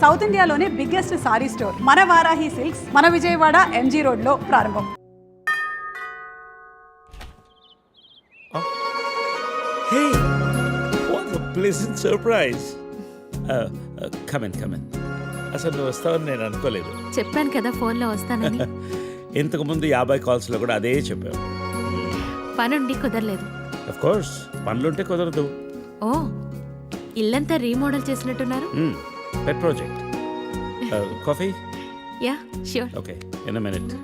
South ఇండియాలోనే biggest sorry store మన Varahi silks మన విజయవాడ ఎంజీ రోడ్లో ప్రారంభం. Hey, what a pleasant surprise. Come in. అసలు నువ్వు వస్తావని నేను అనుకోలేదు. చెప్పాను కదా ఫోన్లో వస్తానని. ఇంతకుముందు 50 కాల్స్లో కూడా అదే చెప్పావు. పనుండి కుదరలేదు. అఫ్ కోర్స్ పనులుంటే కుదరదు. ఓ, ఇల్లంతా రీమోడల్ చేసినట్టున్నారు. పెట్ project. Coffee? Yeah sure. Okay, in a minute.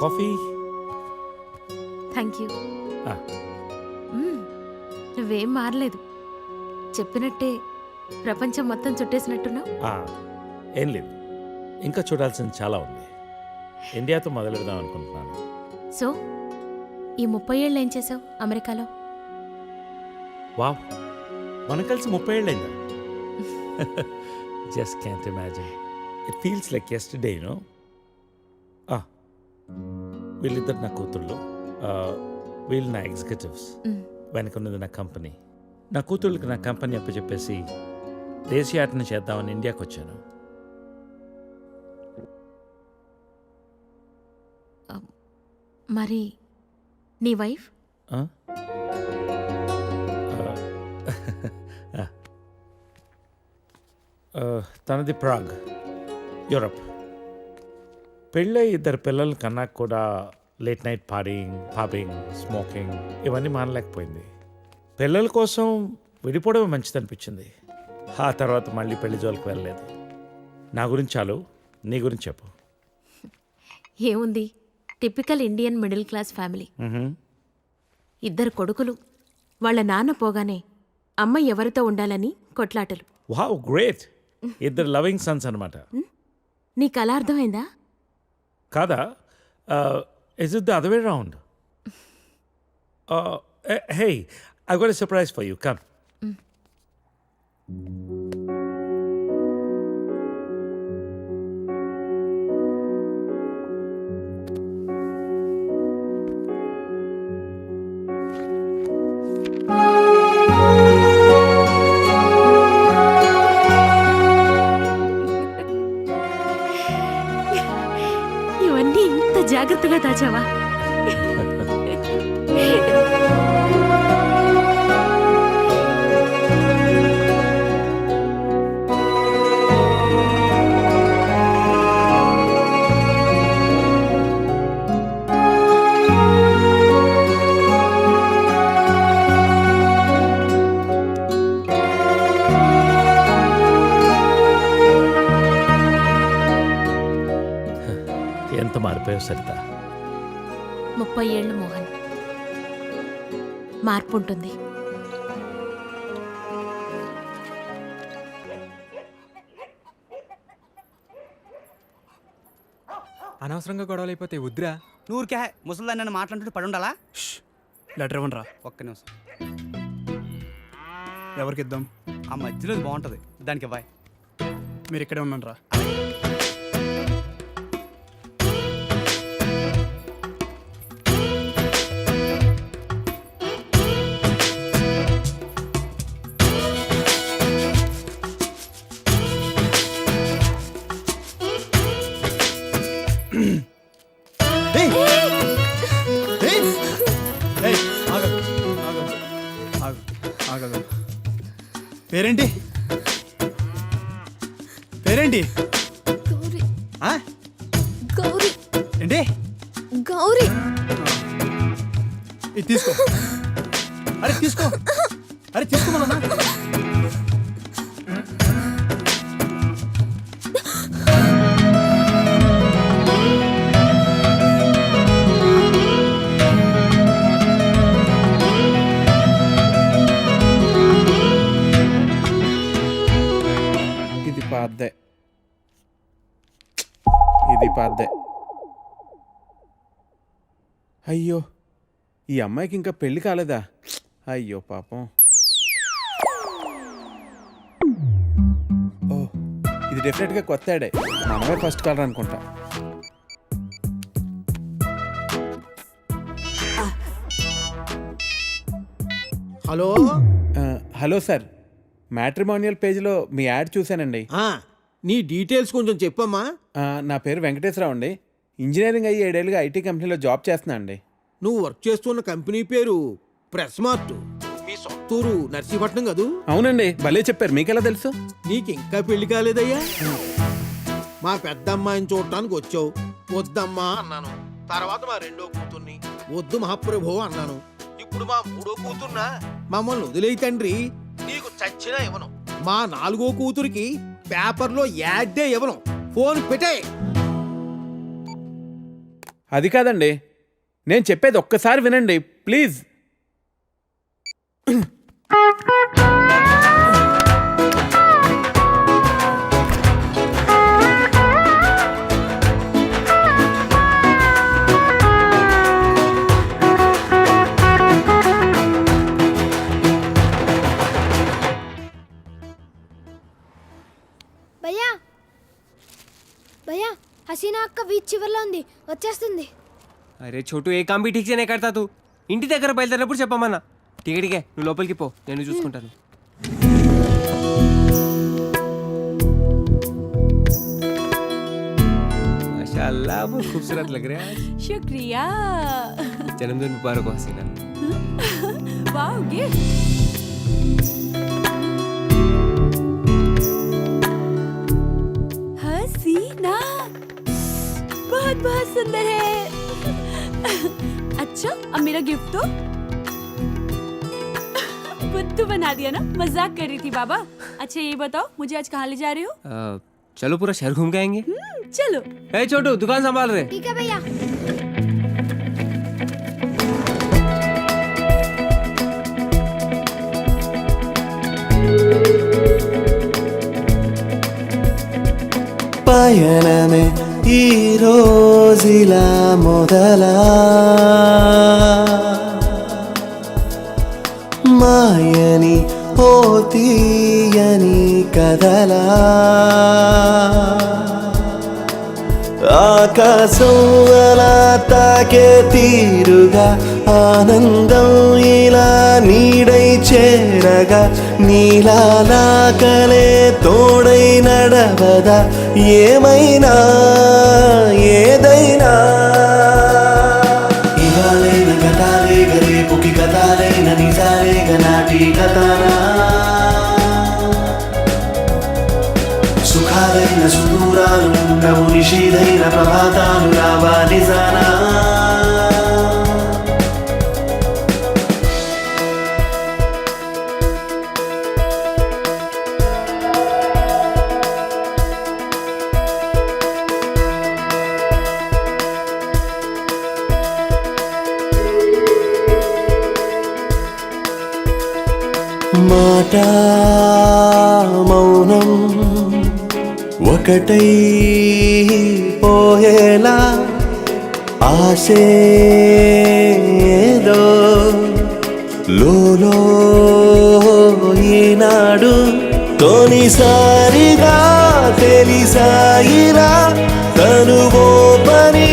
Coffee? Thank you. నువ్వేం మారలేదు, చెప్పినట్టే ప్రపంచం మొత్తం చుట్టేసినట్టున్నావు. ఏం లేదు, ఇంకా చూడాల్సింది చాలా ఉంది. ఇండియాతో మొదలు పెడదాం అనుకుంటున్నాను. సో ఈ 30 ఏళ్ళు ఏం చేసావు అమెరికాలో? వావ్, మనం కలిసి 30 ఏళ్ళైందా? Just can't imagine. It feels like yesterday, you know. వీళ్ళిద్దరు నా కూతుళ్ళు, వీళ్ళు నా ఎగ్జిక్యూటివ్స్, వెనకున్నది నా కంపెనీ. నా కూతుళ్ళకి నా కంపెనీ అప్పచెప్పేసి దేశీయాటన చేద్దామని ఇండియాకి వచ్చాను. మరి నీ వైఫ్? తనది ప్రాగ్, యూరప్. పెళ్ళై 2 పిల్లలు కన్నా కూడా లేట్ నైట్ పాపింగ్, స్మోకింగ్ ఇవన్నీ మానలేకపోయింది. పిల్లల కోసం విడిపోవడం మంచిది అనిపించింది. ఆ తర్వాత మళ్ళీ పెళ్లి జోలికి వెళ్ళలేదు. నా గురించి చాలు, నీ గురించి చెప్పు. ఏముంది, typical Indian middle class family. 2 కొడుకులు. వాళ్ళ నాన్న పోగానే అమ్మ ఎవరితో ఉండాలని కొట్లాటలు. Wow, great. 2 లవింగ్ సన్స్ అనమాట. నీకు అలా అర్థమైందా? కాదా? Is it the other way round? Hey, I got a surprise for you. Come. ఇవన్నీ ఇంత జాగ్రత్తగా దాచావా? ఎంత మారిపోయావు సరిత. 30 ఏళ్ళు మోహన్. మార్పు ఉంటుంది. అనవసరంగా గొడవలు అయిపోతే వద్దురా. నూరికే ముసలిదాన్ని నన్ను మాట్లాడుతుంటే పడి ఉండాలా? లెటర్ ఇవ్వండిరా. ఒక్క నిమిషం. ఎవరికి ఇద్దాం? ఆ మధ్యలో ఇది బాగుంటుంది, దానికి ఇవ్వాలి. మీరు ఇక్కడే ఉండండి రా. పేరేంటి? పేరేంటి? గౌరీ. ఆ? గౌరీ. ఏంటి? గౌరీ. ఇది తీసుకో. అరే తీసుకో. అరే తీసుకోమన్నా. అద్దే ఇది పాద్దే. అయ్యో, ఈ అమ్మాయికి ఇంకా పెళ్లి కాలేదా? అయ్యో పాపం. ఓ, ఇది డెఫినెట్గా కొత్త యాడే. మనమే ఫస్ట్ కాలర్ అనుకుంటా. హలో హలో సార్, మ్యాట్రిమోనియల్ పేజ్లో మీ యాడ్ చూశానండి. నీ డీటెయిల్స్ కొంచెం చెప్పమ్మా. నా పేరు వెంకటేశ్వరరావు అండి. ఇంజనీరింగ్ అయ్యి 7 ఏళ్ళుగా ఐటీ కంపెనీలో జాబ్ చేస్తున్నా అండి. నువ్వు వర్క్ చేస్తున్న కంపెనీ పేరు ప్రెస్ మార్ట్. మీ సొంతూరు నర్సీపట్నం కదూ? అవునండి, భలే చెప్పారు. మీకెలా తెలుసు? నీకు ఇంకా పెళ్లి కాలేదయ్యా? మా పెద్దమ్మాయిని చూడటానికి వచ్చావు, వద్దమ్మా అన్నాను. తర్వాత మా రెండో కూతుర్ని వద్దు మహాప్రభు అన్నాను. ఇప్పుడు మా మూడో కూతుర్నా? మమ్మల్ని వదిలేయి తండ్రి, నీకు చచ్చినా ఇవ్వను. మా 4గో కూతురికి పేపర్లో యాడ్డే ఇవ్వను. ఫోన్ పెట్టే. అది కాదండి, నేను చెప్పేది ఒక్కసారి వినండి ప్లీజ్. భయ్యా భయ్యా, హసీనా అక్క బీచ్ చివర్లో ఉంది, వచ్చేస్తుంది. అరే చోటు, ఏ काम भी ठीक से नहीं करता तू. ఇంటి దగ్గర బయలుదేరినప్పుడు చెప్పమన్నా. టికెట్కే నువ్వు లోపలికి పో, నేను చూసుకుంటాను. माशाल्लाह, बहुत खूबसूरत लग रहा है. शुक्रिया. जन्मदिन मुबारक हो हसीना. Wow, gift. हसीना बहुत बहुत सुंदर है. अच्छा, अब मेरा गिफ्ट तो बुद्धू बना दिया ना. मजाक कर रही थी बाबा. अच्छा ये बताओ, मुझे आज कहाँ ले जा रहे हो? चलो पूरा शहर घूम के आएंगे. चलो. ए छोटू, दुकान संभाल रहे. ठीक है भैया. పయనమే ఈ రోజులా మొదలా, మాయని ఓ తీయని కదలా, ఆకాశం అలా తాకే తీరుగా, ఆనందం ఇలా నీడై చేరగా, నీలా నా కలే తోడై నడవదా, ఏమైనా ఏదైనా. ఇవాళైన గతాలే రేపుకి కథాలైన నిజాలే నాటి కథనా, సుఖాలైన సుదూరాలు ఉండవు, నిషీదైన ప్రభాతాలు రావా నిజానా. మాట మౌనం ఒకటై పోయేలా, ఆశేదో లోలో ఈనాడు తొలిసారిగా తెలిసాయిరా, తనువో పని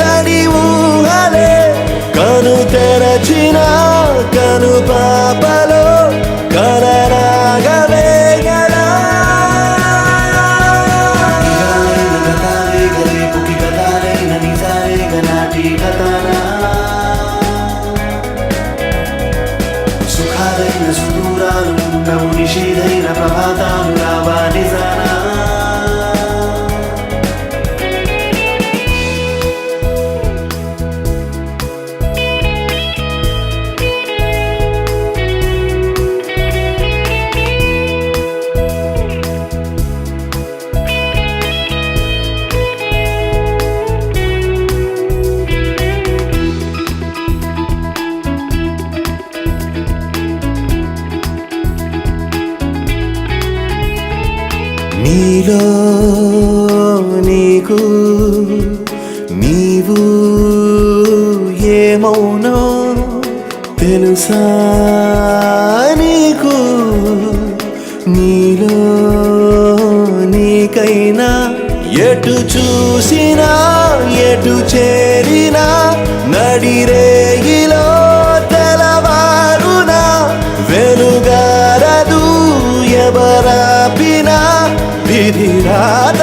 తడి ఊహలే, కను తెరచిన కను పాపలో కలరాగవే గలా. రేపుకి కథాలైన నిజాలే నాటి కథనా, సుఖాలైన సుదూరాలు ఉండవు, నిషీదైన ప్రభాతాలు రావా నిజానా. నీలో నీకు నీవు ఏమౌనో తెలుసా నీకు నీలో నీకైనా ఎటు చూసినా ఎటు చేరినా నడిరేగిలో తెలవారునా వెలుగారదు ఎవరాపినా విధి రాత